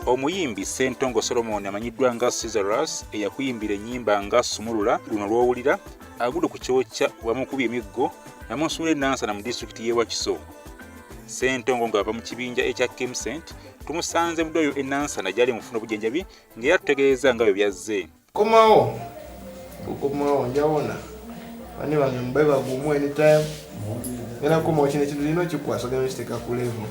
Omuyimbi Ssentongo Solomon amanyiddwa nga Ceaserous eyakuyimbira ennyimba nga Sumulula luno lw'owulira agudde ku kyokya wamukuba emiggo namunsuula Nansana mu disitulikiti y'e Wakiso. Ssentongo ng'ava mu kibinja ekya Kimsent tumusanze mu ddwaliro e Nansana gy'ali mufuna obujjanjabi ng'era tutegeeza nga bwe byazze. Komawo njawona bani bange mbaye bagumu anytime ngena komawo kino ekintu lino kikwasaganya kiteeka ku level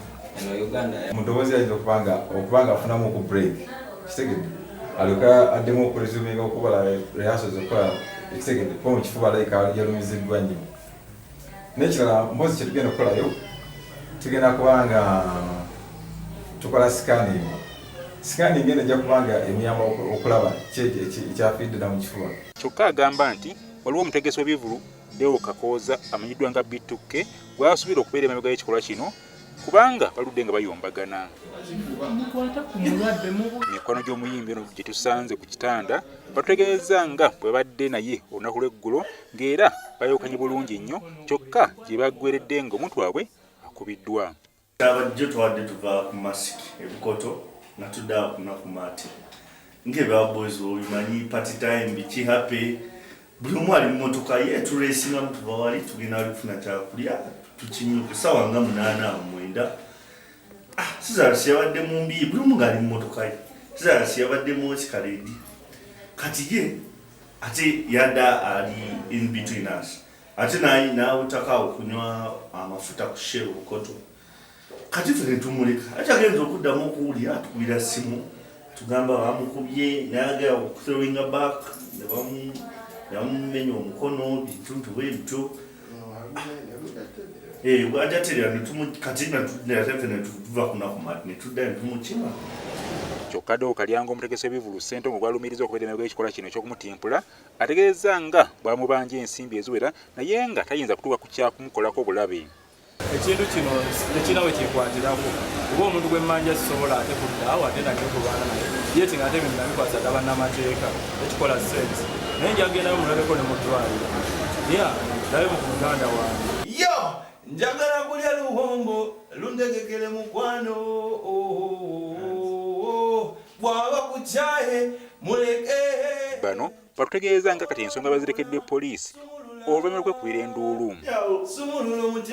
mudobozi ayinza okubanga afunamu ku break kitegedde alyoka addemu okuresuminga okubala rehearsals okukola ekitegedde kuba mu kifuba alayika yalumiziddwa nnyo n'ekirala mbozi kyetugenda okukolayo tugenda kubanga tukola scanning eno ejja kubanga emiyamba okulaba ekyafiiddira mu kifuba. Kyokka agamba nti waliwo omutegesi w'ebivulu Deo Kakooza amanyiddwa nga Bituke gw'asuubira okubeera emabega y'ekikolwa kino kubanga baludde nga bayombagana. Emikono gy'omuyimbi ono gye tusanze ku kitanda batutegeeza nga bwe badde naye olunaku lw'eggulo ng'era bayookanye bulungi nnyo kyokka gye baggweredde ng'omuntu waabwe akubiddwa. Abajjo twadde tuva ku masiki ebukoto nga tudda ku maati ng'ebabozi obimanyi party time biki happy buli omu ali mu mmotoka ye tuleesingamu tuva wali tugenda kufuna kyakulya tukinyuka ssaawa nga 8:09. Ceaserous yabadde mu mbi buli omu ng'ali mu mmotoka ye. Ceaserous yabadde mu escalade kati ye ate yadda ali in between us ate n'awutaka okunywa amafuta ku shell obukoto kati ffe netumuleka ate agenza okuddamu okuwulira atukubira ssimu tugamba bamukubye nayagala okuthrowinga back yamumenya omukono bintuntu bwe bityo bwajaterera kati ffe netuva kunakumati netudda netumukima. Kyokka Deo Kalyango omutegesi w'ebivulu Ssentongo gw'alumiriza okubeera emabega y'ekikolwa kino eky'okumutimpula ategeeza nga bwamubanja ensimbi eziwera naye nga tayinza kutuuka ku kyakumukolako obulabe. Ekintu kino tekirina we kikwatirako oba omuntu gwe mmanja sisobola ate kuddaawo ate nake okubaana naye yeti nga ate bintu nabikwasa dda bannamateeka ekikola sense naye njagendayo mulabeko ne mu ddwaliro ndabe mu muganda wange yo njagala kulya luhombo lundegekere mukwano bwaba kukyaye muleke. Bano batutegeeza nga kati ensonga bazirekedde poliisi oluvannyuma lw'okwekubira enduulu.